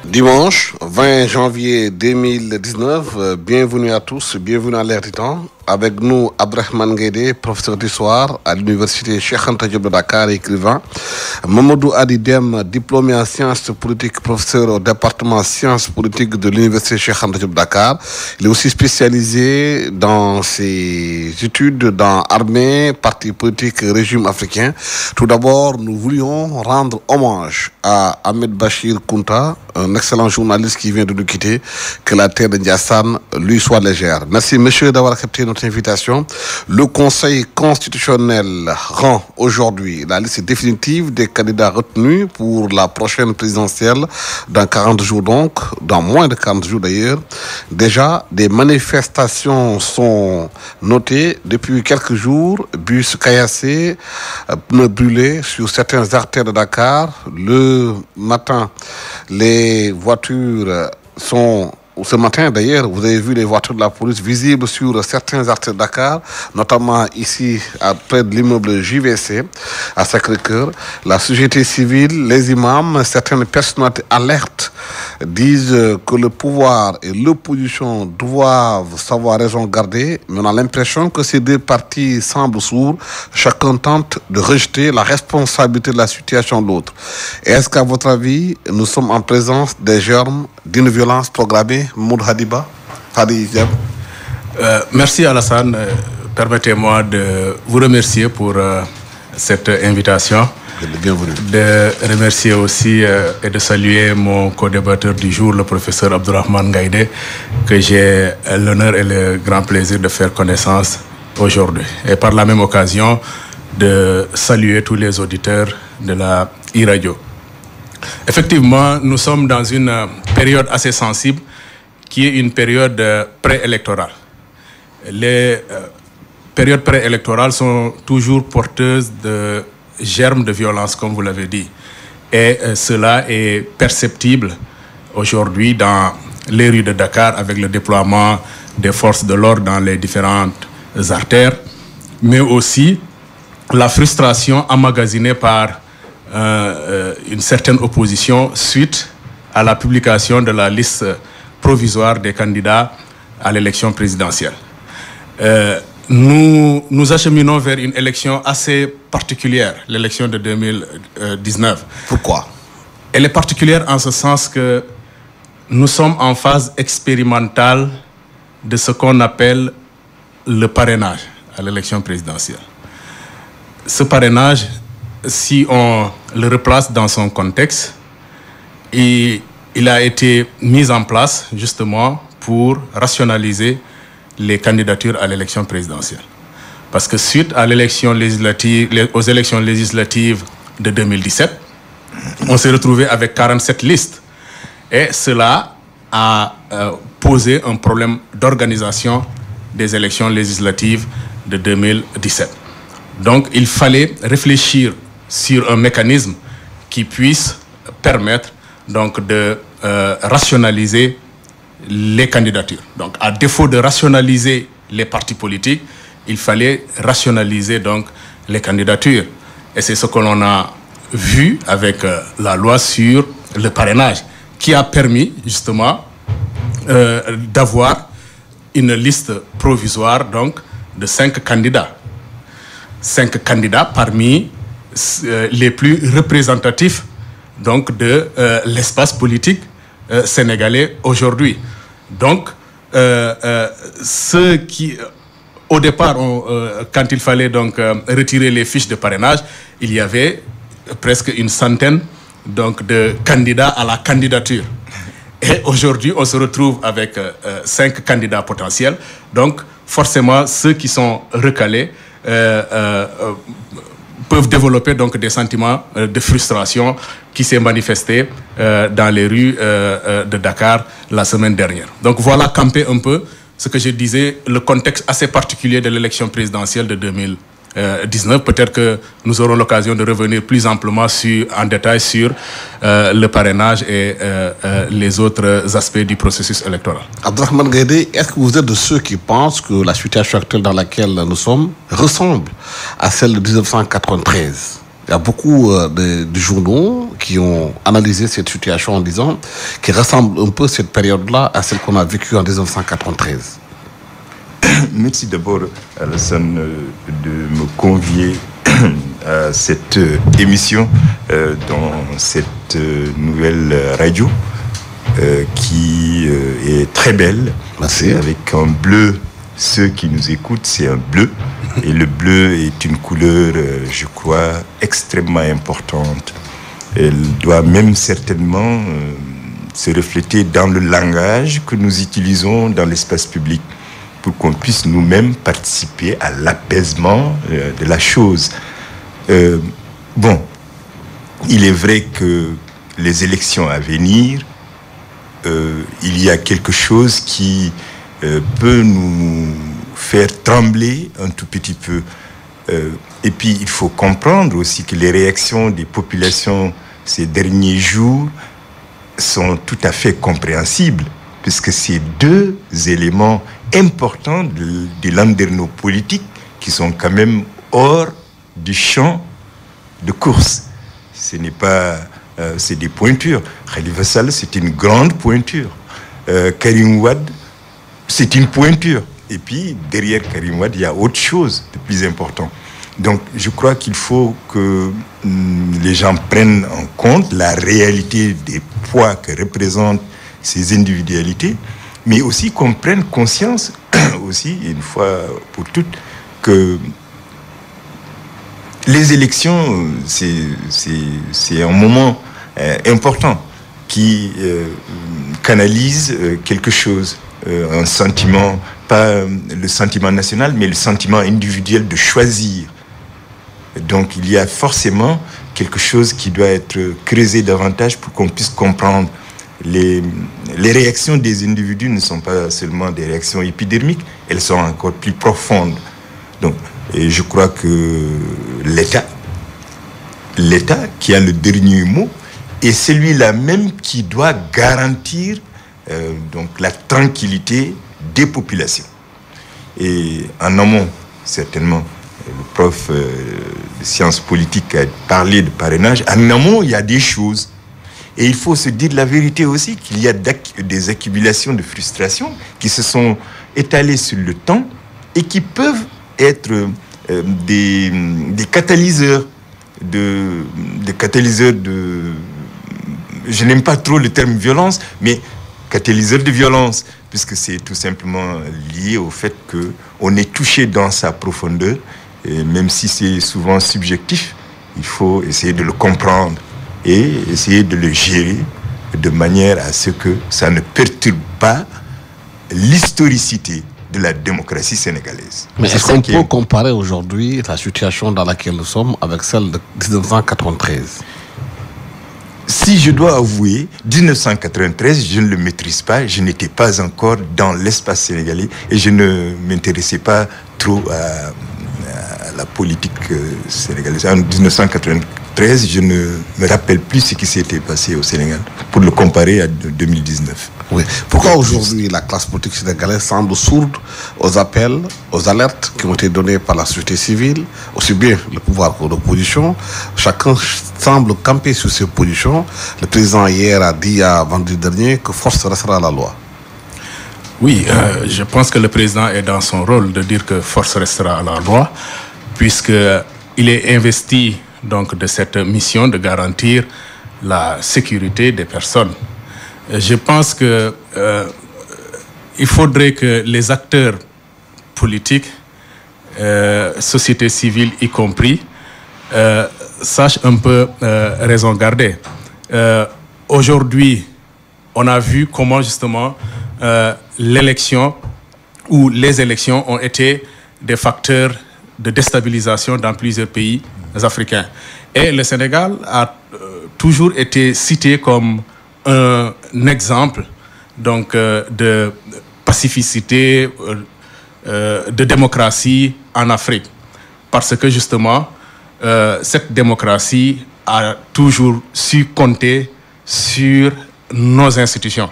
Dimanche 20 janvier 2019, bienvenue à tous, bienvenue à l'Air du Temps. Avec nous, Abdrahmane Gaïdé, professeur d'histoire à l'université Cheikh Anta Diop de Dakar, écrivain. Mamadou Adidem, diplômé en sciences politiques, professeur au département sciences politiques de l'université Cheikh Anta Diop de Dakar. Il est aussi spécialisé dans ses études dans armée, parti politique, régime africain. Tout d'abord, nous voulions rendre hommage à Ahmed Bachir Kounta, un excellent journaliste qui vient de nous quitter. Que la terre de Ndiassane lui soit légère. Merci, monsieur, d'avoir accepté notre invitation. Le Conseil constitutionnel rend aujourd'hui la liste définitive des candidats retenus pour la prochaine présidentielle dans 40 jours, donc, dans moins de 40 jours d'ailleurs. Déjà, des manifestations sont notées depuis quelques jours. Bus caillassés, pneus brûlés sur certaines artères de Dakar. Le matin, les voitures sont... Ce matin, d'ailleurs, vous avez vu les voitures de la police visibles sur certains artères de Dakar, notamment ici, près de l'immeuble JVC, à Sacré-Cœur. La société civile, les imams, certaines personnalités alertes disent que le pouvoir et l'opposition doivent savoir raison garder, mais on a l'impression que ces deux partis semblent sourds. Chacun tente de rejeter la responsabilité de la situation de l'autre. Est-ce qu'à votre avis, nous sommes en présence des germes d'une violence programmée? Moud Hadiba, merci Alassane. Permettez-moi de vous remercier pour cette invitation. Bienvenue. De remercier aussi et de saluer mon co-débatteur du jour, le professeur Abdrahmane Gaïdé, que j'ai l'honneur et le grand plaisir de faire connaissance aujourd'hui. Et par la même occasion, de saluer tous les auditeurs de la e-radio. Effectivement, nous sommes dans une période assez sensible qui est une période préélectorale. Les périodes préélectorales sont toujours porteuses de germes de violence, comme vous l'avez dit. Et cela est perceptible aujourd'hui dans les rues de Dakar avec le déploiement des forces de l'ordre dans les différentes artères, mais aussi la frustration emmagasinée par une certaine opposition suite à la publication de la liste provisoire des candidats à l'élection présidentielle. Nous acheminons vers une élection assez particulière, l'élection de 2019. Pourquoi? Elle est particulière en ce sens que nous sommes en phase expérimentale de ce qu'on appelle le parrainage à l'élection présidentielle. Ce parrainage, si on le replace dans son contexte, il a été mis en place justement pour rationaliser les candidatures à l'élection présidentielle. Parce que suite à l'élection législative, aux élections législatives de 2017, on s'est retrouvé avec 47 listes. Et cela a posé un problème d'organisation des élections législatives de 2017. Donc il fallait réfléchir sur un mécanisme qui puisse permettre donc de rationaliser les candidatures. Donc à défaut de rationaliser les partis politiques, il fallait rationaliser donc les candidatures. Et c'est ce que l'on a vu avec la loi sur le parrainage, qui a permis justement d'avoir une liste provisoire donc de 5 candidats. 5 candidats parmi les plus représentatifs donc de l'espace politique sénégalais aujourd'hui. Donc, ceux qui, au départ, quand il fallait donc retirer les fiches de parrainage, il y avait presque une centaine donc de candidats à la candidature. Et aujourd'hui, on se retrouve avec 5 candidats potentiels. Donc, forcément, ceux qui sont recalés peuvent développer donc des sentiments de frustration qui s'est manifesté dans les rues de Dakar la semaine dernière. Donc voilà camper un peu ce que je disais, le contexte assez particulier de l'élection présidentielle de 2019. Peut-être que nous aurons l'occasion de revenir plus amplement en détail sur le parrainage et les autres aspects du processus électoral. Abdrahmane Gaïdé, est-ce que vous êtes de ceux qui pensent que la situation actuelle dans laquelle nous sommes ressemble à celle de 1993? Il y a beaucoup de journaux qui ont analysé cette situation en disant qu'il ressemble un peu cette période-là à celle qu'on a vécue en 1993. Merci d'abord, Alassane, de me convier à cette émission dans cette nouvelle radio qui est très belle. Merci. Avec un bleu, ceux qui nous écoutent, c'est un bleu. Et le bleu est une couleur, je crois, extrêmement importante. Elle doit même certainement se refléter dans le langage que nous utilisons dans l'espace public, pour qu'on puisse nous-mêmes participer à l'apaisement de la chose. Bon, il est vrai que les élections à venir, il y a quelque chose qui peut nous faire trembler un tout petit peu. Et puis, il faut comprendre aussi que les réactions des populations ces derniers jours sont tout à fait compréhensibles, puisque c'est deux éléments importants de landerneau politique qui sont quand même hors du champ de course. Ce n'est pas... c'est des pointures. Khalifa Sall, c'est une grande pointure. Karim Wade, c'est une pointure. Et puis, derrière Karim Wade, il y a autre chose de plus important. Donc, je crois qu'il faut que les gens prennent en compte la réalité des poids que représentent ces individualités, mais aussi qu'on prenne conscience, aussi, une fois pour toutes, que les élections, c'est un moment important qui canalise quelque chose, un sentiment, pas le sentiment national, mais le sentiment individuel de choisir. Donc il y a forcément quelque chose qui doit être creusé davantage pour qu'on puisse comprendre. Les réactions des individus ne sont pas seulement des réactions épidermiques, elles sont encore plus profondes. Donc, et je crois que l'État qui a le dernier mot, est celui-là même qui doit garantir donc la tranquillité des populations. Et en amont, certainement, le prof de sciences politiques a parlé de parrainage. En amont, il y a des choses. Et il faut se dire la vérité aussi, qu'il y a des accumulations de frustration qui se sont étalées sur le temps et qui peuvent être des catalyseurs de... Je n'aime pas trop le terme violence, mais catalyseur de violence, puisque c'est tout simplement lié au fait qu'on est touché dans sa profondeur, et même si c'est souvent subjectif, il faut essayer de le comprendre et essayer de le gérer de manière à ce que ça ne perturbe pas l'historicité de la démocratie sénégalaise. Mais est-ce qu'on peut comparer aujourd'hui la situation dans laquelle nous sommes avec celle de 1993 ? Si je dois avouer, 1993, je ne le maîtrise pas, je n'étais pas encore dans l'espace sénégalais et je ne m'intéressais pas trop à la politique sénégalaise. En 1993, je ne me rappelle plus ce qui s'était passé au Sénégal pour le comparer à 2019. Oui. Pourquoi aujourd'hui la classe politique sénégalaise semble sourde aux appels, aux alertes qui ont été données par la société civile, aussi bien le pouvoir que l'opposition? Chacun semble camper sur ses positions. Le président hier a dit à vendredi dernier que force restera à la loi. Oui, je pense que le président est dans son rôle de dire que force restera à la loi, puisqu'il est investi donc de cette mission de garantir la sécurité des personnes. Je pense que il faudrait que les acteurs politiques, société civile y compris, sachent un peu raison garder. Aujourd'hui, on a vu comment justement l'élection ou les élections ont été des facteurs de déstabilisation dans plusieurs pays africains. Et le Sénégal a toujours été cité comme un exemple donc, de pacificité, de démocratie en Afrique. Parce que justement, cette démocratie a toujours su compter sur nos institutions.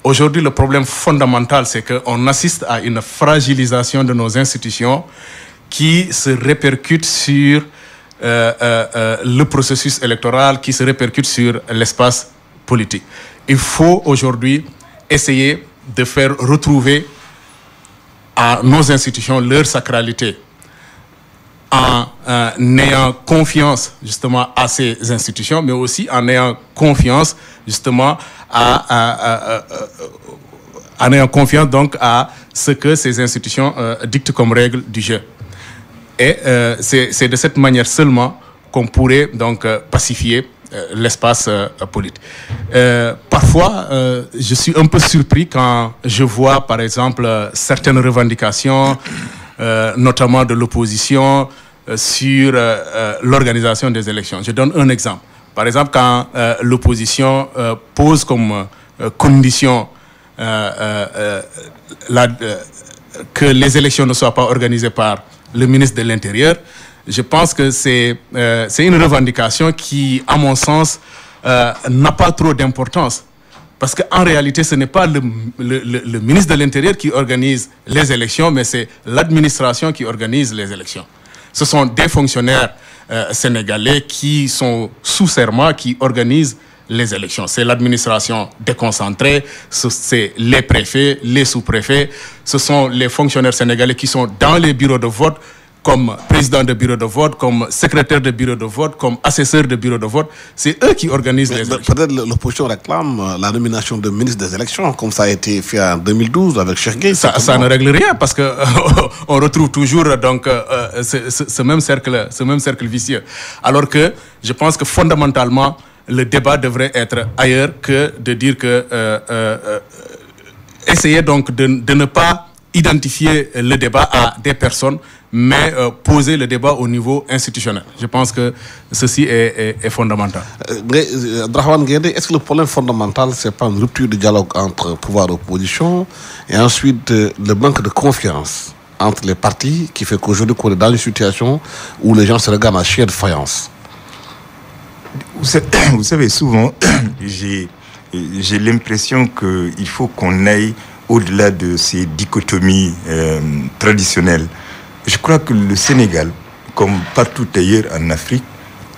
Aujourd'hui, le problème fondamental, c'est qu'on assiste à une fragilisation de nos institutions qui se répercute sur le processus électoral qui se répercute sur l'espace politique. Il faut aujourd'hui essayer de faire retrouver à nos institutions leur sacralité en ayant confiance justement à ces institutions, mais aussi en ayant confiance justement en ayant confiance donc à ce que ces institutions dictent comme règle du jeu. Et c'est de cette manière seulement qu'on pourrait donc pacifier l'espace politique. Parfois, je suis un peu surpris quand je vois, par exemple, certaines revendications, notamment de l'opposition, sur l'organisation des élections. Je donne un exemple. Par exemple, quand l'opposition pose comme condition que les élections ne soient pas organisées par le ministre de l'Intérieur, je pense que c'est une revendication qui, à mon sens, n'a pas trop d'importance. Parce qu'en réalité, ce n'est pas le ministre de l'Intérieur qui organise les élections, mais c'est l'administration qui organise les élections. Ce sont des fonctionnaires sénégalais qui sont sous serment, qui organisent les élections. C'est l'administration déconcentrée, c'est les préfets, les sous-préfets, ce sont les fonctionnaires sénégalais qui sont dans les bureaux de vote, comme président de bureau de vote, comme secrétaire de bureau de vote, comme assesseur de bureau de vote. C'est eux qui organisent les élections. Peut-être l'opposition réclame la nomination de ministre des élections, comme ça a été fait en 2012 avec Cheikh Gueye. Ça ne règle rien, parce que on retrouve toujours donc ce même cercle vicieux. Alors que je pense que fondamentalement, le débat devrait être ailleurs que de dire que essayer donc de ne pas identifier le débat à des personnes, mais poser le débat au niveau institutionnel. Je pense que ceci est fondamental. Abdrahmane Guédé, est-ce que le problème fondamental, ce n'est pas une rupture de dialogue entre pouvoir et opposition, et ensuite le manque de confiance entre les partis qui fait qu'aujourd'hui on est dans une situation où les gens se regardent à chien de faïence? Vous savez, souvent, j'ai l'impression qu'il faut qu'on aille au-delà de ces dichotomies traditionnelles. Je crois que le Sénégal, comme partout ailleurs en Afrique,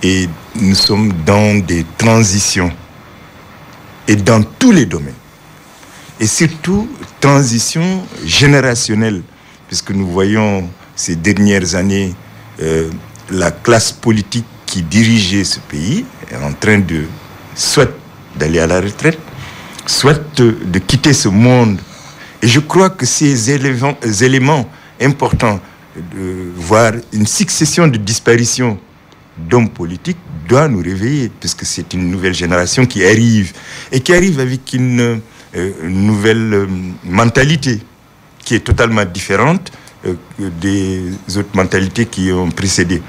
et nous sommes dans des transitions, et dans tous les domaines. Et surtout, transition générationnelle, puisque nous voyons ces dernières années la classe politique qui dirigeait ce pays est en train de soit d'aller à la retraite, soit de quitter ce monde. Et je crois que ces éléments importants, de voir une succession de disparitions d'hommes politiques, doit nous réveiller, puisque c'est une nouvelle génération qui arrive, et qui arrive avec une nouvelle mentalité qui est totalement différente des autres mentalités qui ont précédé.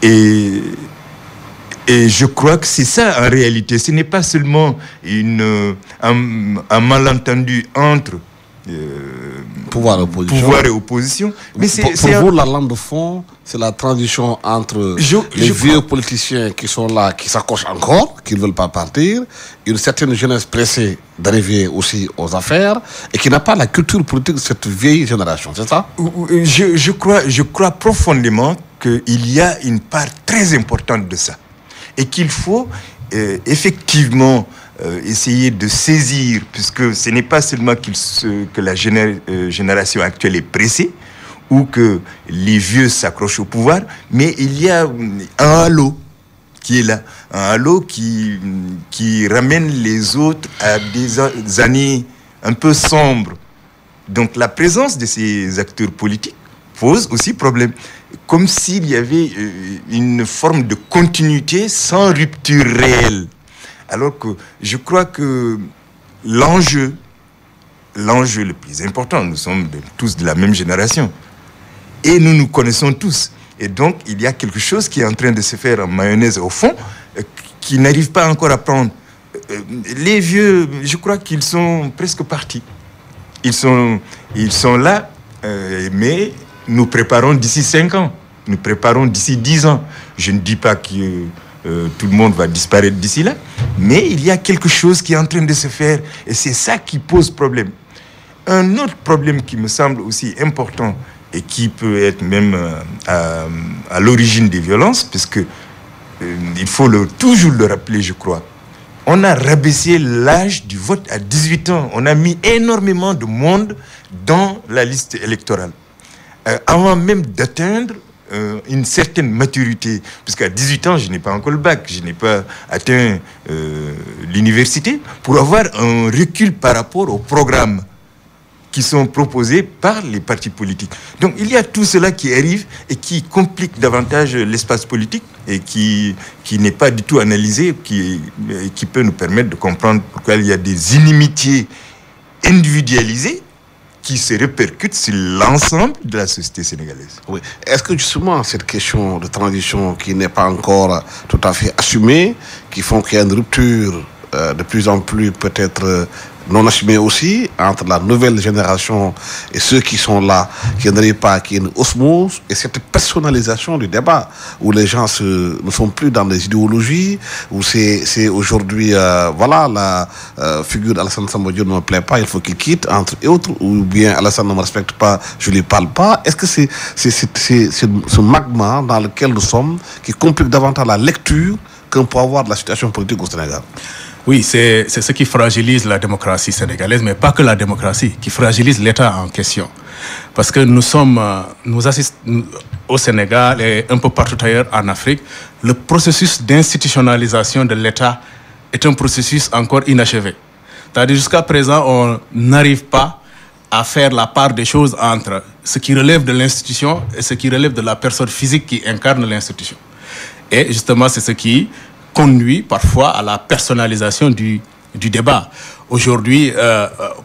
Et je crois que c'est ça en réalité. Ce n'est pas seulement un malentendu entre pouvoir et opposition. Mais pour vous, la lame de fond, c'est la transition entre les vieux politiciens qui sont là, qui s'accrochent encore, qui ne veulent pas partir, une certaine jeunesse pressée d'arriver aussi aux affaires et qui n'a pas la culture politique de cette vieille génération, c'est ça? Je crois profondément qu'il y a une part très importante de ça et qu'il faut effectivement essayer de saisir, puisque ce n'est pas seulement que la génération actuelle est pressée ou que les vieux s'accrochent au pouvoir, mais il y a un halo qui est là, un halo qui ramène les autres à des années un peu sombres. Donc la présence de ces acteurs politiques pose aussi problème, comme s'il y avait une forme de continuité sans rupture réelle. Alors que je crois que l'enjeu le plus important, nous sommes tous de la même génération et nous nous connaissons tous. Et donc, il y a quelque chose qui est en train de se faire en mayonnaise au fond, qui n'arrive pas encore à prendre. Les vieux, je crois qu'ils sont presque partis. Ils sont là, mais nous préparons d'ici 5 ans, nous préparons d'ici 10 ans. Je ne dis pas que tout le monde va disparaître d'ici là, mais il y a quelque chose qui est en train de se faire et c'est ça qui pose problème. Un autre problème qui me semble aussi important et qui peut être même à l'origine des violences, puisque il faut toujours le rappeler, je crois. On a rabaissé l'âge du vote à 18 ans. On a mis énormément de monde dans la liste électorale. Avant même d'atteindre une certaine maturité, puisqu'à 18 ans, je n'ai pas encore le bac, je n'ai pas atteint l'université, pour avoir un recul par rapport au programme qui sont proposés par les partis politiques. Donc il y a tout cela qui arrive et qui complique davantage l'espace politique et qui n'est pas du tout analysé, qui peut nous permettre de comprendre pourquoi il y a des inimitiés individualisées qui se répercutent sur l'ensemble de la société sénégalaise. Oui. Est-ce que justement cette question de transition qui n'est pas encore tout à fait assumée, qui font qu'il y a une rupture de plus en plus peut-être non assumée aussi entre la nouvelle génération et ceux qui sont là, qui n'arrivent pas, qui est une osmose, et cette personnalisation du débat où les gens ne sont plus dans les idéologies, où c'est aujourd'hui, voilà, la figure d'Alassane Samba Diop ne me plaît pas, il faut qu'il quitte, entre autres, ou bien Alassane ne me respecte pas, je ne lui parle pas. Est-ce que c'est ce magma dans lequel nous sommes qui complique davantage la lecture qu'on peut avoir de la situation politique au Sénégal? Oui, c'est ce qui fragilise la démocratie sénégalaise, mais pas que la démocratie, qui fragilise l'État en question. Parce que nous assistons au Sénégal et un peu partout ailleurs en Afrique, le processus d'institutionnalisation de l'État est un processus encore inachevé. C'est-à-dire jusqu'à présent, on n'arrive pas à faire la part des choses entre ce qui relève de l'institution et ce qui relève de la personne physique qui incarne l'institution. Et justement, c'est ce qui conduit parfois à la personnalisation du débat. Aujourd'hui,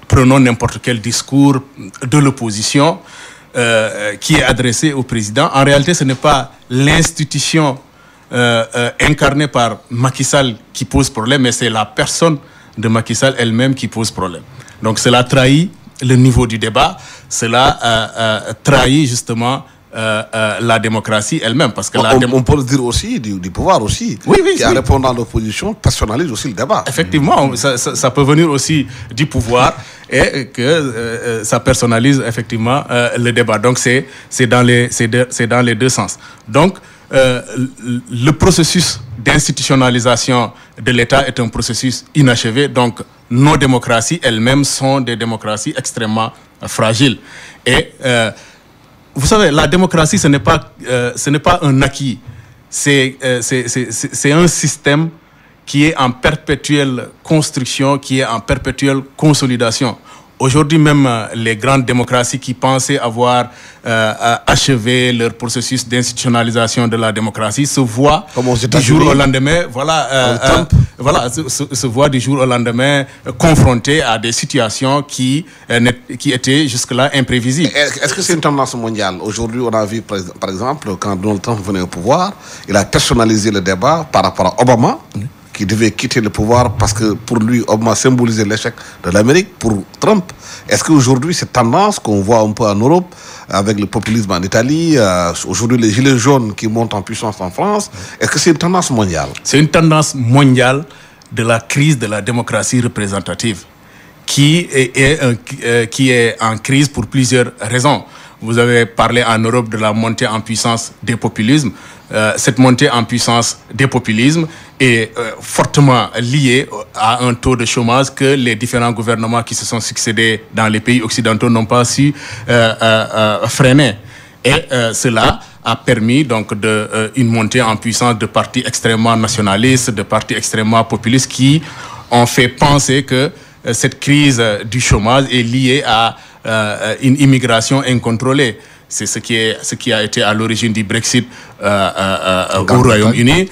prenons n'importe quel discours de l'opposition qui est adressé au président. En réalité, ce n'est pas l'institution incarnée par Macky Sall qui pose problème, mais c'est la personne de Macky Sall elle-même qui pose problème. Donc cela trahit le niveau du débat, cela trahit justement la démocratie elle-même. Parce que on peut le dire aussi du pouvoir aussi, oui, qui en répondant à l'opposition personnalise aussi le débat. Effectivement, ça peut venir aussi du pouvoir et que ça personnalise effectivement le débat. Donc c'est dans les deux sens. Donc le processus d'institutionnalisation de l'État est un processus inachevé. Donc nos démocraties elles-mêmes sont des démocraties extrêmement fragiles. Et vous savez, la démocratie, ce n'est pas un acquis. C'est un système qui est en perpétuelle construction, qui est en perpétuelle consolidation. Aujourd'hui même, les grandes démocraties qui pensaient avoir achevé leur processus d'institutionnalisation de la démocratie se voient du jour au lendemain, se voient du jour au lendemain confrontés à des situations qui étaient jusque-là imprévisibles. Est-ce que c'est une tendance mondiale? Aujourd'hui, on a vu, par exemple, quand Donald Trump venait au pouvoir, il a personnalisé le débat par rapport à Obama, qui devait quitter le pouvoir parce que pour lui, Obama symbolisait l'échec de l'Amérique. Pour Trump, est-ce qu'aujourd'hui, cette tendance qu'on voit un peu en Europe, avec le populisme en Italie, aujourd'hui les gilets jaunes qui montent en puissance en France, est-ce que c'est une tendance mondiale? C'est une tendance mondiale de la crise de la démocratie représentative qui est en crise pour plusieurs raisons. Vous avez parlé en Europe de la montée en puissance des populismes. Cette montée en puissance des populismes est fortement liée à un taux de chômage que les différents gouvernements qui se sont succédés dans les pays occidentaux n'ont pas su freiner. Et cela a permis donc une montée en puissance de partis extrêmement nationalistes, de partis extrêmement populistes qui ont fait penser que cette crise du chômage est liée à une immigration incontrôlée. C'est ce qui a été à l'origine du Brexit au Royaume-Uni.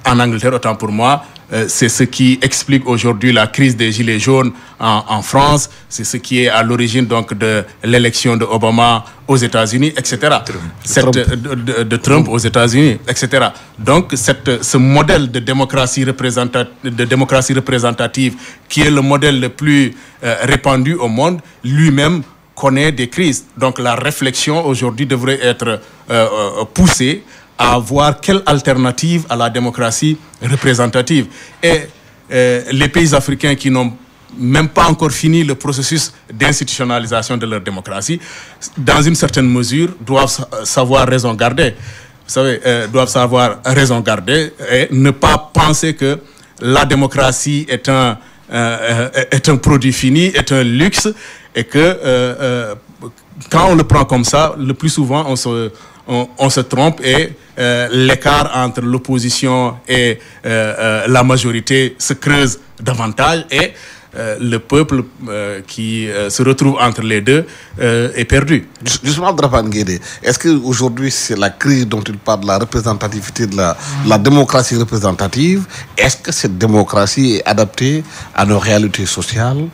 En Angleterre, autant pour moi, c'est ce qui explique aujourd'hui la crise des Gilets jaunes en France. C'est ce qui est à l'origine donc de l'élection de Obama aux États-Unis, etc. De Trump aux États-Unis, etc. Donc ce modèle de démocratie représentative qui est le modèle le plus répandu au monde, lui-même connaît des crises. Donc la réflexion aujourd'hui devrait être poussée à voir quelle alternative à la démocratie représentative. Et les pays africains qui n'ont même pas encore fini le processus d'institutionnalisation de leur démocratie, dans une certaine mesure, doivent savoir raison garder. Vous savez, doivent savoir raison garder et ne pas penser que la démocratie est un produit fini, est un luxe, et que quand on le prend comme ça, le plus souvent, on se trompe et l'écart entre l'opposition et la majorité se creuse davantage et le peuple qui se retrouve entre les deux est perdu. Justement, Abdrahmane Guédé, est-ce qu'aujourd'hui c'est la crise dont il parle, de la représentativité de la démocratie représentative? Est-ce que cette démocratie est adaptée à nos réalités sociales,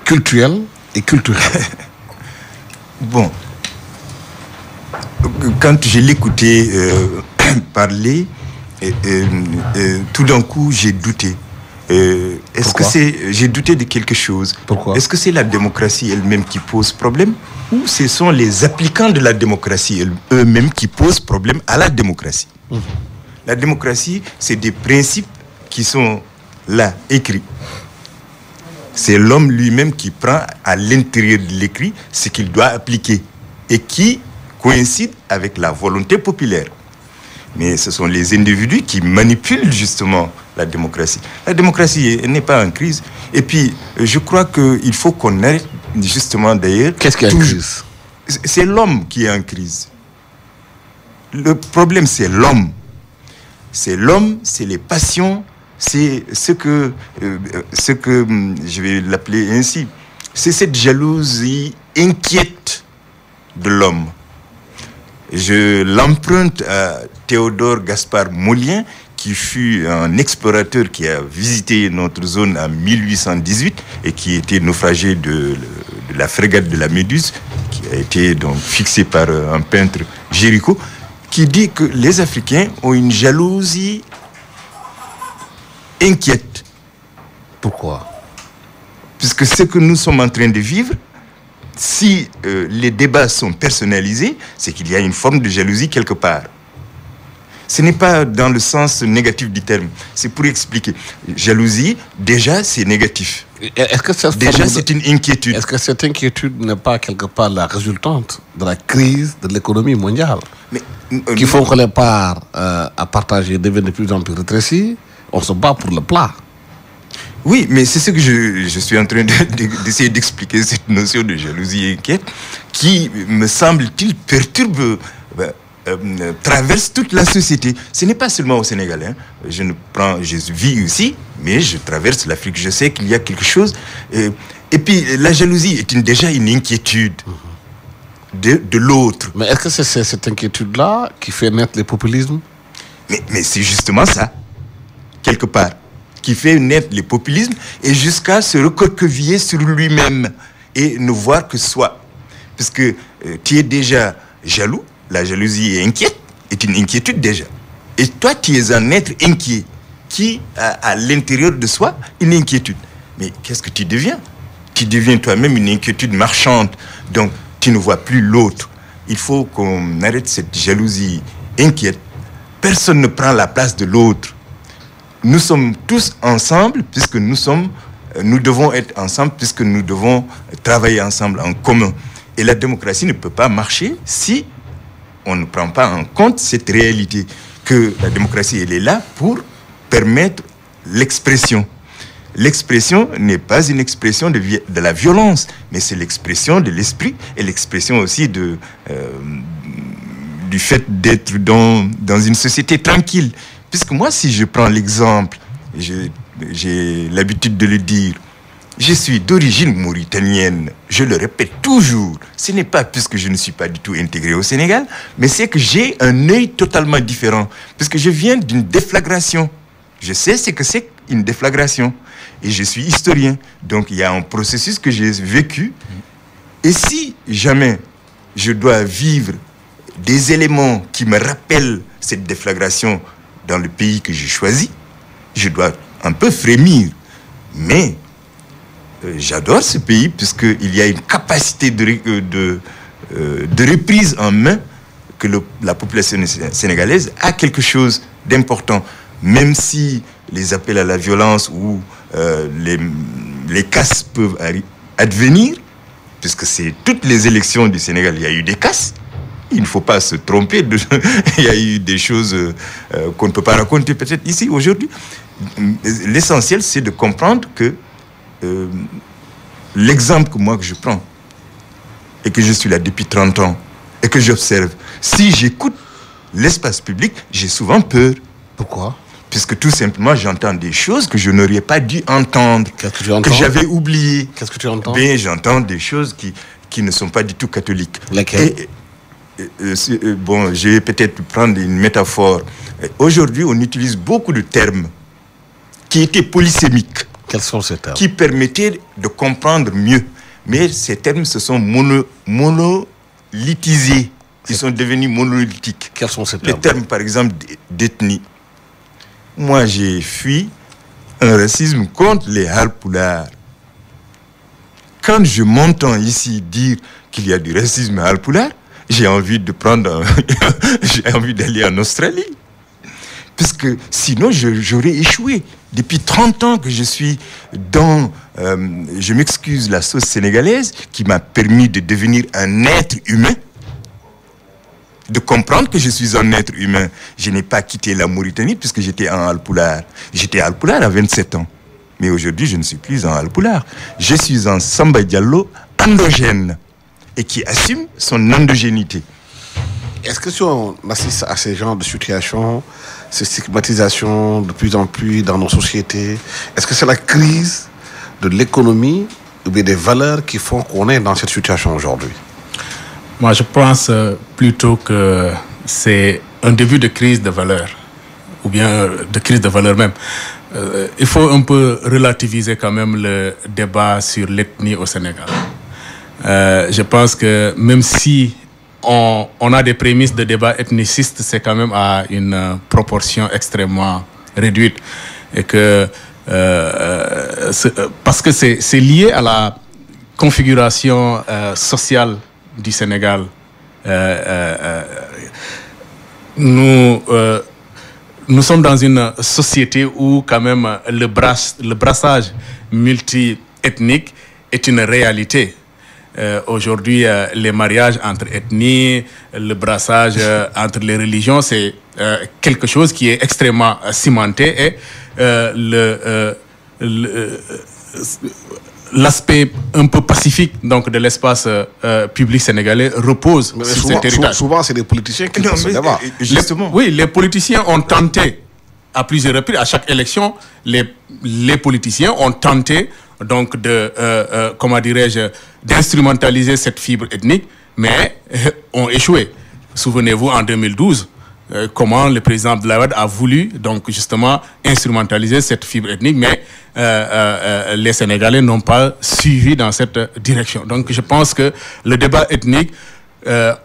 culturelles et culturelles? Bon, quand je l'écoutais parler, tout d'un coup j'ai douté. J'ai douté de quelque chose. Pourquoi? Est-ce que c'est la démocratie elle-même qui pose problème, ou ce sont les applicants de la démocratie eux-mêmes qui posent problème à la démocratie? La démocratie, c'est des principes qui sont là, écrits. C'est l'homme lui-même qui prend à l'intérieur de l'écrit ce qu'il doit appliquer et qui coïncide avec la volonté populaire. Mais ce sont les individus qui manipulent justement la démocratie. La démocratie n'est pas en crise. Et puis, je crois qu'il faut qu'on arrête justement d'ailleurs... Qu'est-ce qui est en crise? C'est l'homme qui est en crise. Le problème, c'est l'homme. C'est l'homme, c'est les passions, c'est ce que je vais l'appeler ainsi. C'est cette jalousie inquiète de l'homme. Je l'emprunte à Théodore Gaspard Molien, qui fut un explorateur qui a visité notre zone en 1818 et qui était naufragé de la frégate de la Méduse, qui a été donc fixée par un peintre Géricault, qui dit que les Africains ont une jalousie inquiète. Pourquoi? Puisque ce que nous sommes en train de vivre, si les débats sont personnalisés, c'est qu'il y a une forme de jalousie quelque part. Ce n'est pas dans le sens négatif du terme. C'est pour expliquer. Jalousie, déjà, c'est négatif. Est-ce que déjà, c'est une inquiétude. Est-ce que cette inquiétude n'est pas quelque part la résultante de la crise de l'économie mondiale, qui font que les parts à partager deviennent de plus en plus rétrécies? On se bat pour le plat. Oui, mais c'est ce que je suis en train d'essayer d'expliquer, cette notion de jalousie inquiète, qui, me semble-t-il, perturbe, traverse toute la société. Ce n'est pas seulement au Sénégal. Hein. Je vis ici, mais je traverse l'Afrique. Je sais qu'il y a quelque chose. Et puis, la jalousie est déjà une inquiétude de l'autre. Mais est-ce que c'est cette inquiétude-là qui fait naître les populismes? Mais c'est justement ça, quelque part, qui fait naître les populismes et jusqu'à se recroqueviller sur lui-même et ne voir que soi. Parce que tu es déjà jaloux, la jalousie est une inquiétude déjà. Et toi, tu es un être inquiet qui a à l'intérieur de soi une inquiétude. Mais qu'est-ce que tu deviens? Tu deviens toi-même une inquiétude marchande. Donc, tu ne vois plus l'autre. Il faut qu'on arrête cette jalousie inquiète. Personne ne prend la place de l'autre. Nous sommes tous ensemble puisque nous devons être ensemble puisque nous devons travailler ensemble en commun. Et la démocratie ne peut pas marcher si on ne prend pas en compte cette réalité que la démocratie, elle est là pour permettre l'expression. L'expression n'est pas une expression de la violence, mais c'est l'expression de l'esprit et l'expression aussi du fait d'être dans une société tranquille. Puisque moi, si je prends l'exemple, j'ai l'habitude de le dire, je suis d'origine mauritanienne, je le répète toujours. Ce n'est pas puisque je ne suis pas du tout intégré au Sénégal, mais c'est que j'ai un œil totalement différent. Puisque je viens d'une déflagration. Je sais ce que c'est une déflagration. Et je suis historien. Donc il y a un processus que j'ai vécu. Et si jamais je dois vivre des éléments qui me rappellent cette déflagration dans le pays que j'ai choisi, je dois un peu frémir. Mais j'adore ce pays puisqu'il y a une capacité de reprise en main que la population sénégalaise a quelque chose d'important. Même si les appels à la violence ou les casses peuvent advenir, puisque c'est toutes les élections du Sénégal, il y a eu des casses. Il ne faut pas se tromper. Il y a eu des choses qu'on ne peut pas raconter peut-être ici, aujourd'hui. L'essentiel, c'est de comprendre que l'exemple que je prends, et que je suis là depuis 30 ans, et que j'observe, si j'écoute l'espace public, j'ai souvent peur. Pourquoi? Puisque tout simplement, j'entends des choses que je n'aurais pas dû entendre, que j'avais oubliées. Qu'est-ce que tu entends? Ben, j'entends des choses qui ne sont pas du tout catholiques. Lesquelles? Bon, je vais peut-être prendre une métaphore. Aujourd'hui, on utilise beaucoup de termes qui étaient polysémiques. Quels sont ces termes? Qui permettaient de comprendre mieux. Mais ces termes se sont monolithisés. Ils sont devenus monolithiques. Quels sont ces termes? Les termes, par exemple, d'ethnie. Moi, j'ai fui un racisme contre les Halpulaars. Quand je m'entends ici dire qu'il y a du racisme à Halpulaar, j'ai envie de j'ai envie d'aller en Australie. Parce que sinon, j'aurais échoué. Depuis 30 ans que je suis dans, je m'excuse, la sauce sénégalaise, qui m'a permis de devenir un être humain, de comprendre que je suis un être humain. Je n'ai pas quitté la Mauritanie puisque j'étais en Halpulaar. J'étais Halpulaar à 27 ans. Mais aujourd'hui, je ne suis plus en Halpulaar. Je suis en Samba Diallo endogène et qui assume son endogénité. Est-ce que si on assiste à ces genres de situations, ces stigmatisations de plus en plus dans nos sociétés, est-ce que c'est la crise de l'économie ou bien des valeurs qui font qu'on est dans cette situation aujourd'hui? Moi, je pense plutôt que c'est un début de crise de valeurs, ou bien de crise de valeurs même. Il faut un peu relativiser quand même le débat sur l'ethnie au Sénégal. Je pense que même si on a des prémices de débat ethniciste, c'est quand même à une proportion extrêmement réduite. Et que, parce que c'est lié à la configuration sociale du Sénégal. Nous sommes dans une société où quand même le brassage multi-ethnique est une réalité. Aujourd'hui, les mariages entre ethnies, le brassage entre les religions, c'est quelque chose qui est extrêmement cimenté et l'aspect un peu pacifique donc, de l'espace public sénégalais repose sur cet héritage. Souvent, c'est des politiciens qui font ce débat. Justement. Oui, les politiciens ont tenté à plusieurs reprises, à chaque élection, les politiciens ont tenté donc de, comment dirais-je, d'instrumentaliser cette fibre ethnique, mais ont échoué. Souvenez-vous, en 2012, comment le président Abdoulaye Wade a voulu donc justement instrumentaliser cette fibre ethnique, mais les Sénégalais n'ont pas suivi dans cette direction. Donc je pense que le débat ethnique,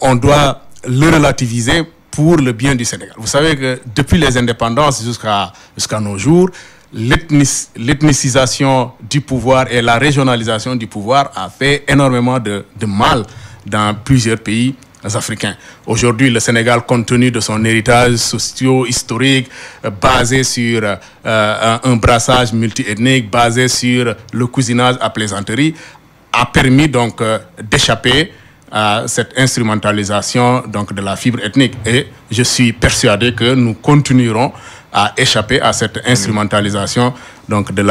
on doit le relativiser pour le bien du Sénégal. Vous savez que depuis les indépendances jusqu'à nos jours, l'ethnicisation du pouvoir et la régionalisation du pouvoir a fait énormément de mal dans plusieurs pays africains. Aujourd'hui, le Sénégal, compte tenu de son héritage socio-historique, basé sur un brassage multiethnique, basé sur le cousinage à plaisanterie, a permis donc d'échapper à cette instrumentalisation donc, de la fibre ethnique. Et je suis persuadé que nous continuerons à échapper à cette instrumentalisation donc, de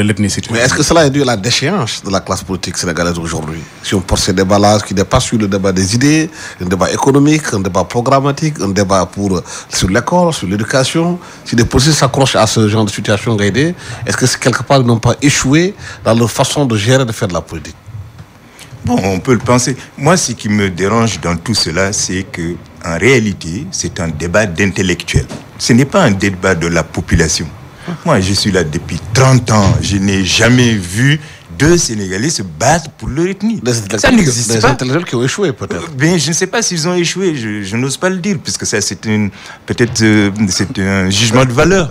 l'ethnicité. Mais est-ce que cela est dû à la déchéance de la classe politique sénégalaise aujourd'hui? Si on porte ces débats-là qui dépassent sur le débat des idées, un débat économique, un débat programmatique, un débat sur l'école, sur l'éducation, si des politiciens s'accrochent à ce genre de situation, est-ce que quelque part ils n'ont pas échoué dans leur façon de gérer, de faire de la politique? Bon, on peut le penser. Moi, ce qui me dérange dans tout cela, c'est que, en réalité, c'est un débat d'intellectuels. Ce n'est pas un débat de la population. Moi, je suis là depuis 30 ans. Je n'ai jamais vu deux Sénégalais se battre pour leur ethnie. Ça n'existe pas. Des intellectuels qui ont échoué, peut-être. Ben, je ne sais pas s'ils ont échoué. Je n'ose pas le dire, puisque ça, c'est c'est un jugement de valeur.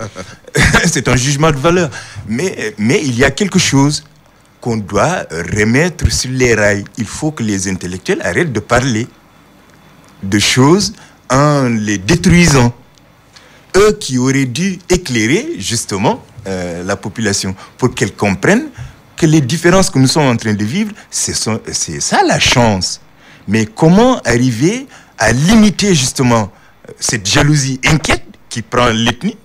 C'est un jugement de valeur. Mais il y a quelque chose qu'on doit remettre sur les rails. Il faut que les intellectuels arrêtent de parler de choses en les détruisant. Eux qui auraient dû éclairer, justement, la population, pour qu'elle comprenne que les différences que nous sommes en train de vivre, c'est ça la chance. Mais comment arriver à limiter justement cette jalousie inquiète qui prend l'ethnie,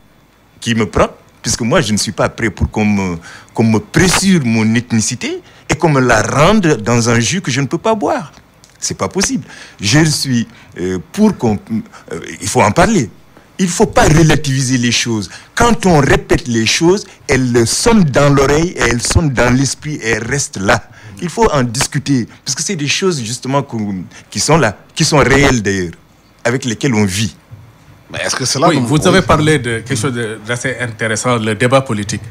qui me prend, puisque moi je ne suis pas prêt pour qu'on me pressure mon ethnicité et qu'on me la rende dans un jus que je ne peux pas boire. C'est pas possible. Je suis pour qu'on... il faut en parler. Il ne faut pas relativiser les choses. Quand on répète les choses, elles sonnent dans l'oreille, et elles sonnent dans l'esprit et elles restent là. Il faut en discuter, parce que c'est des choses justement qui sont là, qui sont réelles d'ailleurs, avec lesquelles on vit. Mais est-ce que c'est là... Oui, vous avez parlé de quelque chose d'assez intéressant, le débat politique.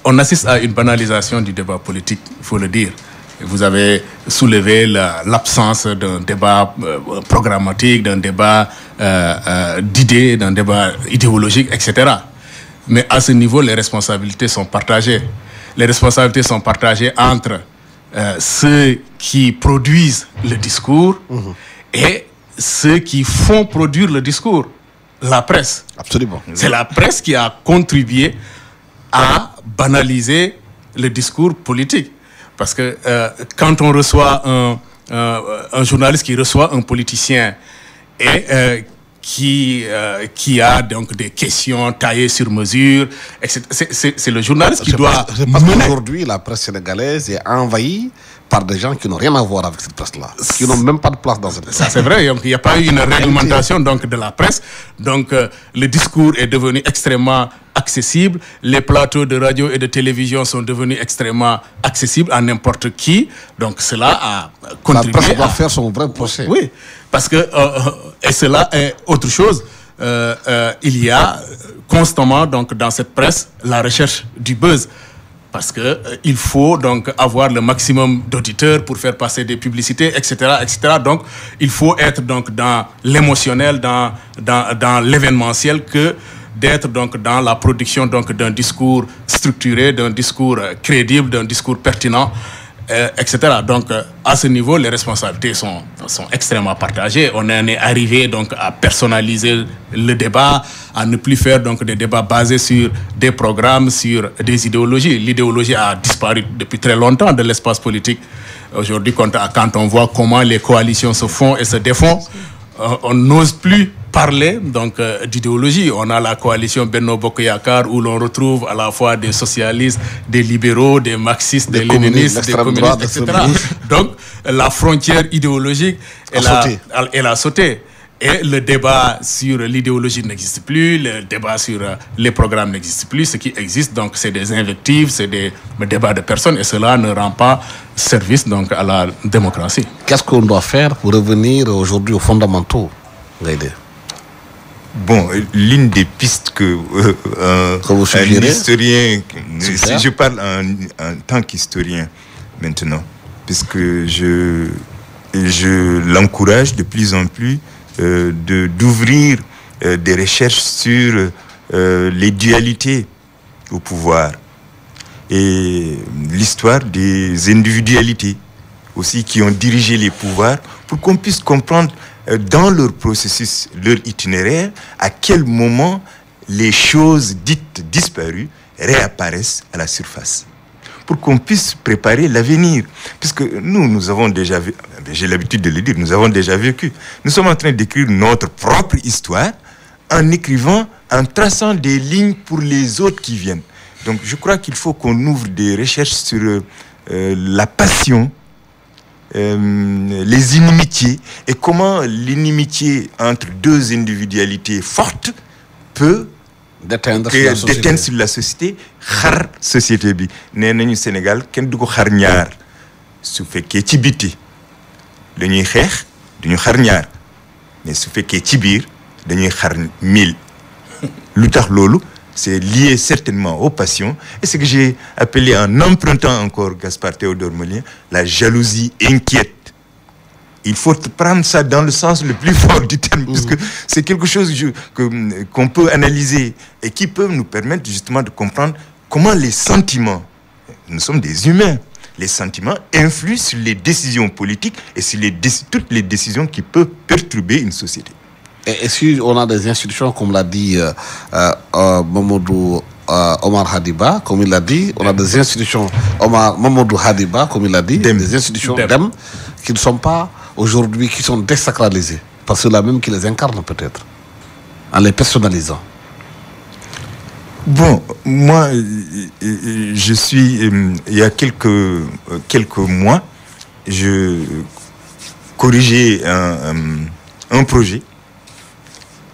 On assiste à une banalisation du débat politique, il faut le dire. Vous avez soulevé l'absence d'un débat programmatique, d'un débat d'idées, d'un débat idéologique, etc. Mais à ce niveau, les responsabilités sont partagées. Les responsabilités sont partagées entre ceux qui produisent le discours et ceux qui font produire le discours, la presse. Absolument. C'est la presse qui a contribué à banaliser le discours politique. Parce que quand on reçoit un journaliste qui reçoit un politicien et qui a donc des questions taillées sur mesure, etc., c'est le journaliste qui doit mener. Aujourd'hui, la presse sénégalaise est envahie par des gens qui n'ont rien à voir avec cette presse-là, qui n'ont même pas de place dans cette presse. Ça, c'est vrai. Donc, il n'y a pas eu une réglementation donc, de la presse. Donc, le discours est devenu extrêmement accessible. Les plateaux de radio et de télévision sont devenus extrêmement accessibles à n'importe qui. Donc, cela a contribué. La presse doit faire son vrai procès. Oui, parce que, et cela est autre chose. Il y a constamment, donc, dans cette presse, la recherche du buzz. Parce qu'il faut donc avoir le maximum d'auditeurs pour faire passer des publicités, etc., etc. Donc, il faut être donc dans l'émotionnel, dans l'événementiel, que d'être donc dans la production donc d'un discours structuré, d'un discours crédible, d'un discours pertinent, etc. Donc, à ce niveau, les responsabilités sont extrêmement partagées. On en est arrivé donc à personnaliser le débat, à ne plus faire donc des débats basés sur des programmes, sur des idéologies. L'idéologie a disparu depuis très longtemps de l'espace politique. Aujourd'hui, quand on voit comment les coalitions se font et se défont, on n'ose plus parler donc d'idéologie. On a la coalition Benno Bokk Yakaar où l'on retrouve à la fois des socialistes, des libéraux, des marxistes, des léninistes, des communistes, etc. Donc la frontière idéologique, elle a sauté. Et le débat sur l'idéologie n'existe plus, le débat sur les programmes n'existe plus. Ce qui existe, donc, c'est des invectives, c'est des débats de personnes, et cela ne rend pas service donc, à la démocratie. Qu'est-ce qu'on doit faire pour revenir aujourd'hui aux fondamentaux, Gaïdé? Bon, l'une des pistes que un historien, si je parle en tant qu'historien maintenant, puisque je l'encourage de plus en plus d'ouvrir des recherches sur les dualités au pouvoir et l'histoire des individualités aussi qui ont dirigé les pouvoirs pour qu'on puisse comprendre dans leur processus, leur itinéraire, à quel moment les choses dites disparues réapparaissent à la surface. Pour qu'on puisse préparer l'avenir. Puisque nous avons déjà vu, j'ai l'habitude de le dire, nous avons déjà vécu. Nous sommes en train d'écrire notre propre histoire en écrivant, en traçant des lignes pour les autres qui viennent. Donc je crois qu'il faut qu'on ouvre des recherches sur la passion, les inimitiés et comment l'inimitié entre deux individualités fortes peut déteindre sur la société, xar société bi. Nee nañu Sénégal kenn du ko xar ñaar su fekkee ci biti dañuy xeex duñu xar ñaar mais su fekkee ci biir dañuy xar 1000. Lu tax loolu c'est lié certainement aux passions et ce que j'ai appelé en empruntant encore Gaspard Théodore Monnier la jalousie inquiète. Il faut prendre ça dans le sens le plus fort du terme, puisque c'est quelque chose qu'on peut analyser et qui peut nous permettre justement de comprendre comment les sentiments, nous sommes des humains, les sentiments influent sur les décisions politiques et sur toutes les décisions qui peuvent perturber une société. Et si on a des institutions, comme l'a dit Mamadou Omar Hadiba, comme il l'a dit. On a des institutions, Mamadou Hadiba, comme il l'a dit, des institutions d'EM qui ne sont pas aujourd'hui, qui sont désacralisées. Parce que c'est la même qui les incarne peut-être, en les personnalisant. Bon, moi, je suis... il y a quelques mois, je corrigeais un projet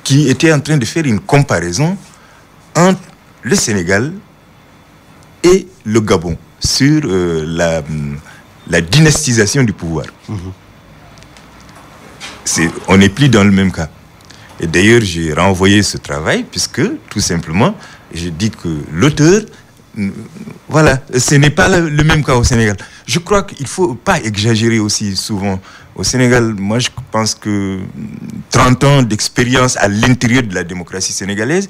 qui était en train de faire une comparaison entre le Sénégal et le Gabon sur la dynastisation du pouvoir. On n'est plus dans le même cas. Et d'ailleurs, j'ai renvoyé ce travail puisque, tout simplement, je dis que l'auteur, voilà, ce n'est pas le même cas au Sénégal. Je crois qu'il ne faut pas exagérer aussi souvent. Au Sénégal, moi, je pense que 30 ans d'expérience à l'intérieur de la démocratie sénégalaise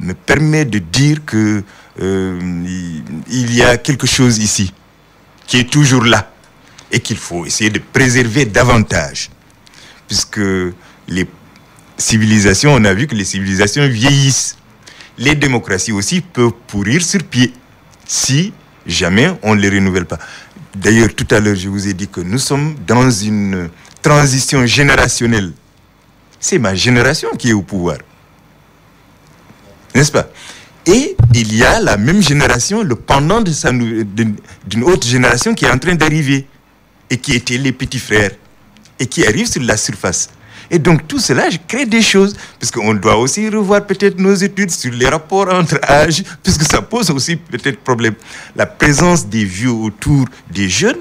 me permet de dire que il y a quelque chose ici qui est toujours là et qu'il faut essayer de préserver davantage. Puisque les civilisations, on a vu que les civilisations vieillissent. Les démocraties aussi peuvent pourrir sur pied si jamais on ne les renouvelle pas. D'ailleurs, tout à l'heure, je vous ai dit que nous sommes dans une transition générationnelle. C'est ma génération qui est au pouvoir. N'est-ce pas? Et il y a la même génération, le pendant d'une autre génération qui est en train d'arriver et qui étaient les petits frères et qui arrivent sur la surface. Et donc tout cela crée des choses, puisqu'on doit aussi revoir peut-être nos études sur les rapports entre âges, puisque ça pose aussi peut-être problème. La présence des vieux autour des jeunes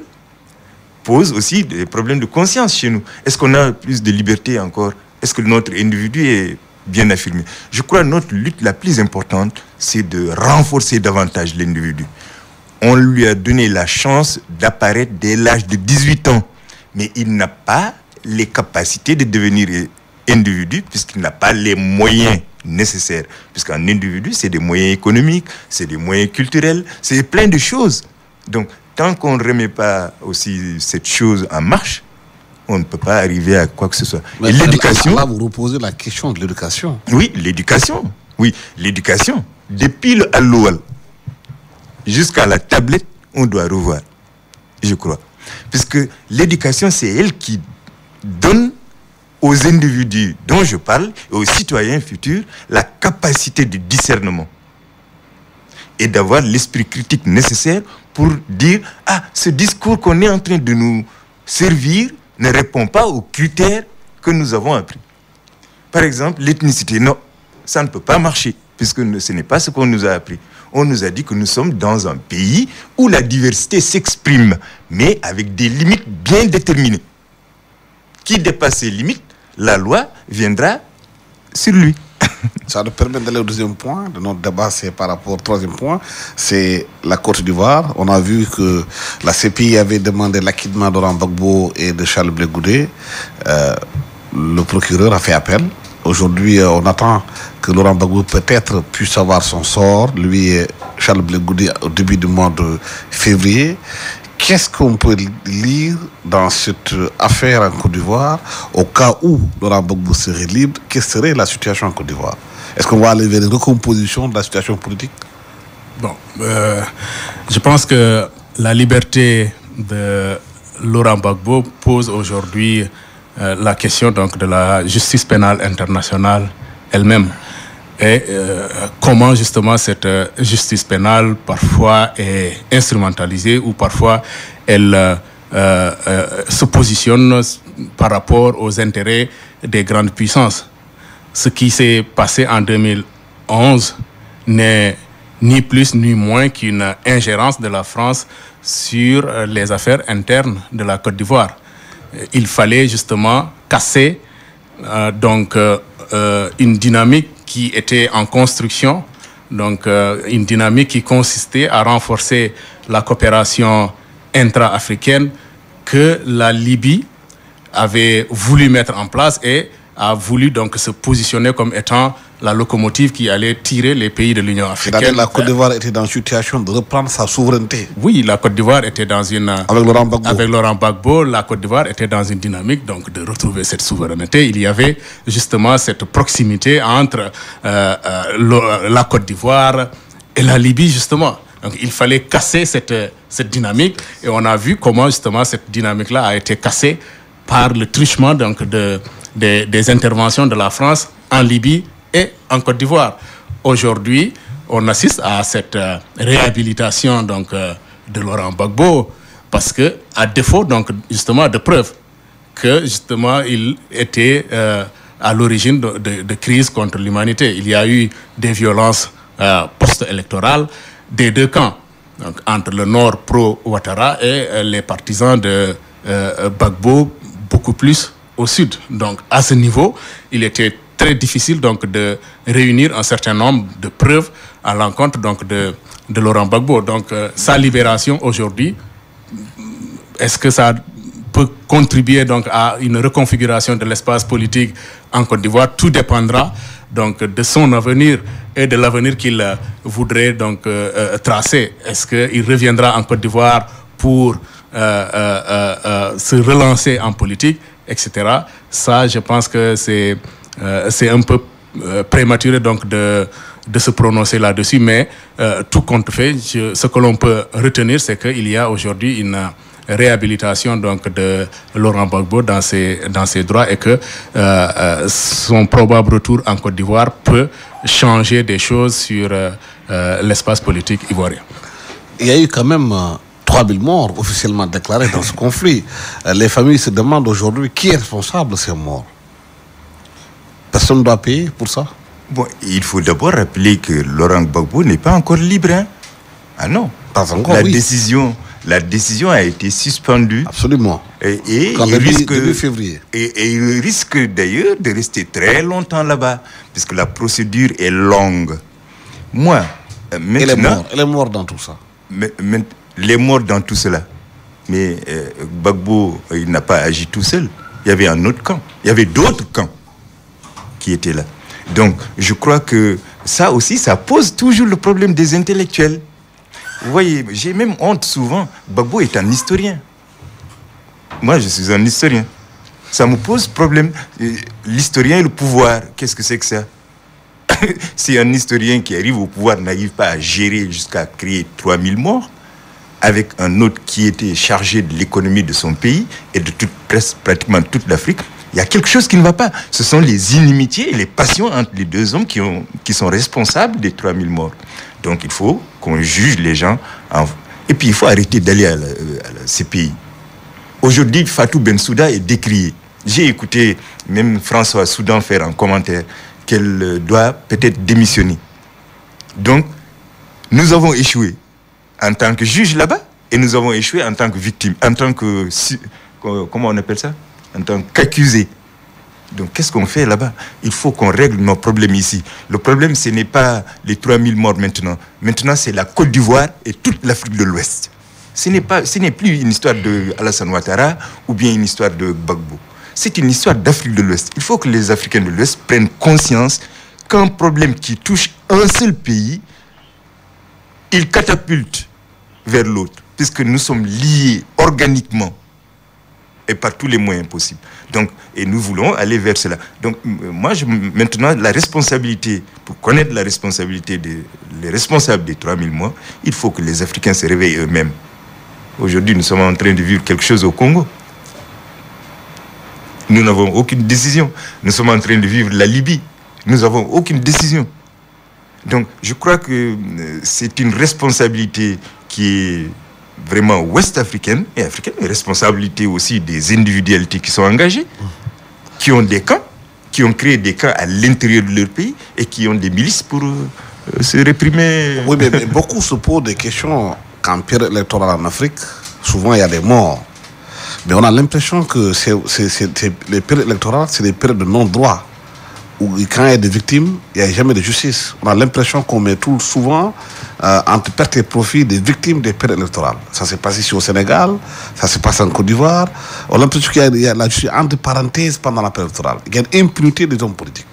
pose aussi des problèmes de conscience chez nous. Est-ce qu'on a plus de liberté encore? Est-ce que notre individu est bien affirmé? Je crois que notre lutte la plus importante, c'est de renforcer davantage l'individu. On lui a donné la chance d'apparaître dès l'âge de 18 ans, mais il n'a pas les capacités de devenir individu puisqu'il n'a pas les moyens nécessaires. Puisqu'un individu, c'est des moyens économiques, c'est des moyens culturels, c'est plein de choses. Donc, tant qu'on ne remet pas aussi cette chose en marche, on ne peut pas arriver à quoi que ce soit. Mais et l'éducation... Là, vous reposez la question de l'éducation. Oui, l'éducation. Oui, l'éducation. Depuis le Alloual jusqu'à la tablette, on doit revoir, je crois. Puisque l'éducation, c'est elle qui donne aux individus dont je parle et aux citoyens futurs la capacité de discernement et d'avoir l'esprit critique nécessaire pour dire « Ah, ce discours qu'on est en train de nous servir ne répond pas aux critères que nous avons appris. » Par exemple, l'ethnicité, non, ça ne peut pas marcher puisque ce n'est pas ce qu'on nous a appris. On nous a dit que nous sommes dans un pays où la diversité s'exprime, mais avec des limites bien déterminées. Qui dépasse ces limites, la loi viendra sur lui. Ça nous permet d'aller au deuxième point de notre débat, c'est par rapport au troisième point, c'est la Côte d'Ivoire. On a vu que la CPI avait demandé l'acquittement de Laurent Gbagbo et de Charles Blé Goudé. Le procureur a fait appel. Aujourd'hui, on attend que Laurent Gbagbo peut-être puisse avoir son sort, lui et Charles Blé Goudé, au début du mois de février. Qu'est-ce qu'on peut lire dans cette affaire en Côte d'Ivoire au cas où Laurent Gbagbo serait libre? Quelle serait la situation en Côte d'Ivoire? Est-ce qu'on va aller vers une recomposition de la situation politique? Bon, je pense que la liberté de Laurent Gbagbo pose aujourd'hui la question donc de la justice pénale internationale elle-même. Et comment justement cette justice pénale parfois est instrumentalisée ou parfois elle se positionne par rapport aux intérêts des grandes puissances. Ce qui s'est passé en 2011 n'est ni plus ni moins qu'une ingérence de la France sur les affaires internes de la Côte d'Ivoire. Il fallait justement casser une dynamique qui était en construction, donc une dynamique qui consistait à renforcer la coopération intra-africaine que la Libye avait voulu mettre en place et a voulu donc se positionner comme étant la locomotive qui allait tirer les pays de l'Union africaine. C'est-à-dire la Côte d'Ivoire était dans une situation de reprendre sa souveraineté. Oui, la Côte d'Ivoire était dans une... Avec Laurent Gbagbo. Avec Laurent Gbagbo, la Côte d'Ivoire était dans une dynamique donc de retrouver cette souveraineté. Il y avait justement cette proximité entre la Côte d'Ivoire la Libye, justement. Donc, il fallait casser cette dynamique. Et on a vu comment, justement, cette dynamique-là a été cassée par le truchement donc, des interventions de la France en Libye et en Côte d'Ivoire. Aujourd'hui, on assiste à cette réhabilitation donc, de Laurent Gbagbo parce que, à défaut donc, justement, de preuves que justement, il était à l'origine de crises contre l'humanité. Il y a eu des violences post-électorales des deux camps, donc, entre le nord pro-Ouattara et les partisans de Gbagbo, beaucoup plus au sud. Donc, à ce niveau, il était très difficile donc, de réunir un certain nombre de preuves à l'encontre donc, de Laurent Gbagbo. Donc, sa libération aujourd'hui, est-ce que ça peut contribuer donc, à une reconfiguration de l'espace politique en Côte d'Ivoire? Tout dépendra donc, de son avenir et de l'avenir qu'il voudrait donc, tracer. Est-ce qu'il reviendra en Côte d'Ivoire pour se relancer en politique, etc. Ça, je pense que c'est un peu prématuré donc, de se prononcer là-dessus, mais tout compte fait, ce que l'on peut retenir, c'est qu'il y a aujourd'hui une réhabilitation donc, de Laurent Gbagbo dans ses droits et que son probable retour en Côte d'Ivoire peut changer des choses sur l'espace politique ivoirien. Il y a eu quand même 3000 morts officiellement déclarés dans ce conflit. Les familles se demandent aujourd'hui qui est responsable de ces morts. Personne ne doit payer pour ça. Bon, il faut d'abord rappeler que Laurent Gbagbo n'est pas encore libre. Hein? Ah non. Pas encore, La décision a été suspendue. Absolument. Et début février. Et il risque d'ailleurs de rester très longtemps là-bas, puisque la procédure est longue. Moi, maintenant... Elle est morte dans tout ça. Les morts dans tout cela. Mais Gbagbo, il n'a pas agi tout seul. Il y avait un autre camp. Il y avait d'autres camps qui étaient là. Donc, je crois que ça aussi, ça pose toujours le problème des intellectuels. Vous voyez, j'ai même honte souvent. Gbagbo est un historien. Moi, je suis un historien. Ça me pose problème. L'historien et le pouvoir, qu'est-ce que c'est que ça? Si un historien qui arrive au pouvoir n'arrive pas à gérer jusqu'à créer 3000 morts, avec un autre qui était chargé de l'économie de son pays et de pratiquement toute l'Afrique, il y a quelque chose qui ne va pas. Ce sont les inimitiés et les passions entre les deux hommes qui sont responsables des 3000 morts. Donc il faut qu'on juge les gens. Et puis il faut arrêter d'aller à ces pays. Aujourd'hui, Fatou Bensouda est décriée. J'ai écouté même François Soudan faire un commentaire qu'elle doit peut-être démissionner. Donc, nous avons échoué en tant que juge là-bas et nous avons échoué en tant que victime, en tant que... Comment on appelle ça? En tant qu'accusé. Donc, qu'est-ce qu'on fait là-bas? Il faut qu'on règle nos problèmes ici. Le problème, ce n'est pas les 3000 morts maintenant. Maintenant, c'est la Côte d'Ivoire et toute l'Afrique de l'Ouest. Ce n'est plus une histoire de Alassane Ouattara ou bien une histoire de Gbagbo. C'est une histoire d'Afrique de l'Ouest. Il faut que les Africains de l'Ouest prennent conscience qu'un problème qui touche un seul pays, il catapulte vers l'autre, puisque nous sommes liés organiquement et par tous les moyens possibles. Donc, et nous voulons aller vers cela. Donc, moi, maintenant, la responsabilité, pour connaître la responsabilité les responsables des 3000 morts, il faut que les Africains se réveillent eux-mêmes. Aujourd'hui, nous sommes en train de vivre quelque chose au Congo. Nous n'avons aucune décision. Nous sommes en train de vivre la Libye. Nous n'avons aucune décision. Donc, je crois que c'est une responsabilité qui est vraiment ouest-africaine et africaine, mais responsabilité aussi des individualités qui sont engagées, qui ont des camps, qui ont créé des camps à l'intérieur de leur pays et qui ont des milices pour se réprimer. Oui, mais beaucoup se posent des questions qu'en période électorale en Afrique, souvent il y a des morts. Mais on a l'impression que les périodes électorales, c'est des périodes de non-droit. Où quand il y a des victimes, il n'y a jamais de justice. On a l'impression qu'on met tout souvent entre perte et profit des victimes des périodes électorales. Ça se passe ici au Sénégal, ça se passe en Côte d'Ivoire. On a l'impression qu'il y a la justice entre parenthèses pendant la période électorale. Il y a une impunité des hommes politiques.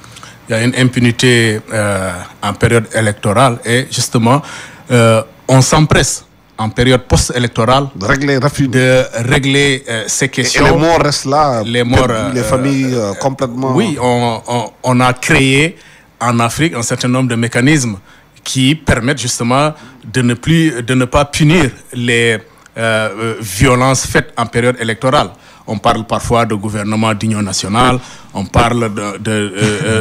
Il y a une impunité en période électorale et justement, on s'empresse en période post-électorale de régler ces questions. Et les morts restent là, les familles complètement... Oui, on a créé en Afrique un certain nombre de mécanismes qui permettent justement de ne pas punir les violences faites en période électorale. On parle parfois de gouvernement d'union nationale, on parle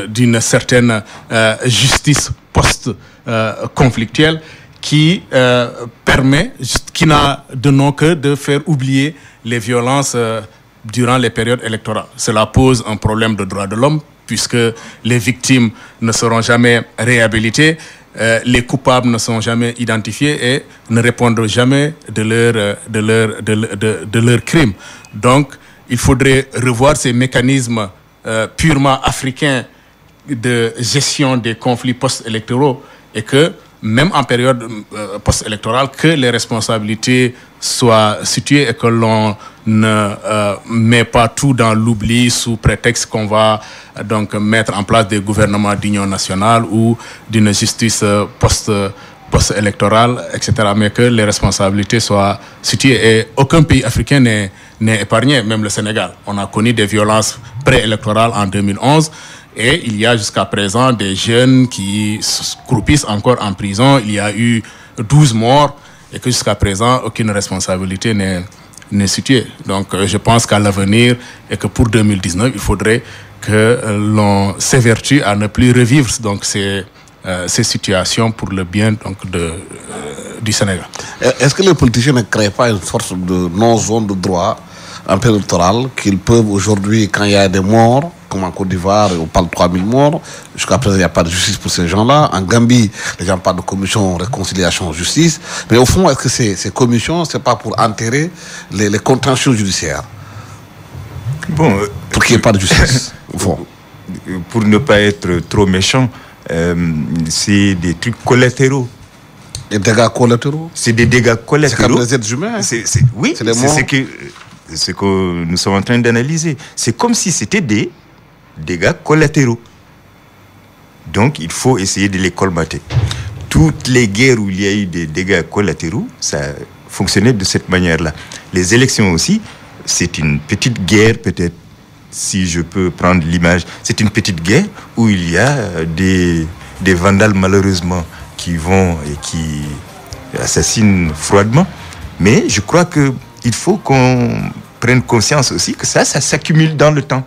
d'une certaine justice post-conflictuelle qui qui n'a de nom que de faire oublier les violences durant les périodes électorales. Cela pose un problème de droits de l'homme puisque les victimes ne seront jamais réhabilitées, les coupables ne sont jamais identifiés et ne répondront jamais de leurs crimes. Donc, il faudrait revoir ces mécanismes purement africains de gestion des conflits post-électoraux et que, même en période post-électorale, que les responsabilités soient situées et que l'on ne met pas tout dans l'oubli sous prétexte qu'on va donc mettre en place des gouvernements d'union nationale ou d'une justice post-électorale, etc. Mais que les responsabilités soient situées. Et aucun pays africain n'est épargné, même le Sénégal. On a connu des violences préélectorales en 2011 et il y a jusqu'à présent des jeunes qui croupissent encore en prison. Il y a eu 12 morts et que jusqu'à présent, aucune responsabilité n'est située. Donc je pense qu'à l'avenir et que pour 2019, il faudrait que l'on s'évertue à ne plus revivre donc ces situations pour le bien donc du Sénégal. Est-ce que les politiciens ne créent pas une sorte de non-zone de droit en période électorale qu'ils peuvent aujourd'hui, quand il y a des morts, comme en Côte d'Ivoire, on parle de 3000 morts, jusqu'à présent il n'y a pas de justice pour ces gens-là. En Gambie, les gens parlent de commission réconciliation justice. Mais au fond, est-ce que ces commissions, ce n'est pas pour enterrer les contentieux judiciaires? Bon, pour qu'il n'y ait pas de justice, au fond. Pour ne pas être trop méchant, c'est des trucs collatéraux. Des dégâts collatéraux? C'est des dégâts collatéraux. C'est comme les êtres humains. Oui, c'est ce que nous sommes en train d'analyser. C'est comme si c'était des dégâts collatéraux. Donc, il faut essayer de les colmater. Toutes les guerres où il y a eu des dégâts collatéraux, ça fonctionnait de cette manière-là. Les élections aussi, c'est une petite guerre, peut-être, si je peux prendre l'image. C'est une petite guerre où il y a des vandales, malheureusement, qui vont et qui assassinent froidement. Mais je crois qu'il faut qu'on prenne conscience aussi que ça s'accumule dans le temps.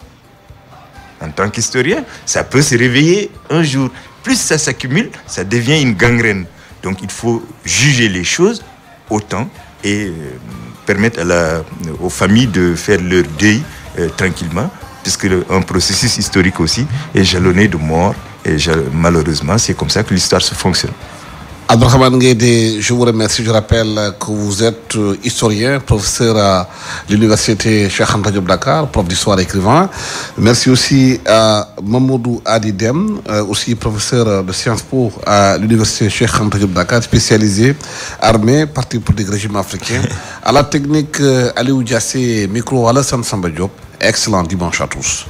En tant qu'historien, ça peut se réveiller un jour. Plus ça s'accumule, ça devient une gangrène. Donc il faut juger les choses au temps et permettre aux familles de faire leur deuil tranquillement, puisque un processus historique aussi est jalonné de morts. Et malheureusement, c'est comme ça que l'histoire se fonctionne. Abdrahmane Guédé, je vous remercie. Je rappelle que vous êtes historien, professeur à l'université Cheikh Anta Diop Dakar, prof d'histoire et écrivain. Merci aussi à Mamadou Adidem, aussi professeur de Sciences Po à l'université Cheikh Anta Diop Dakar, spécialisé armée, parti politique régime africain. À la technique, Aliou Diassé, micro Alassane Samba Diop. Excellent dimanche à tous.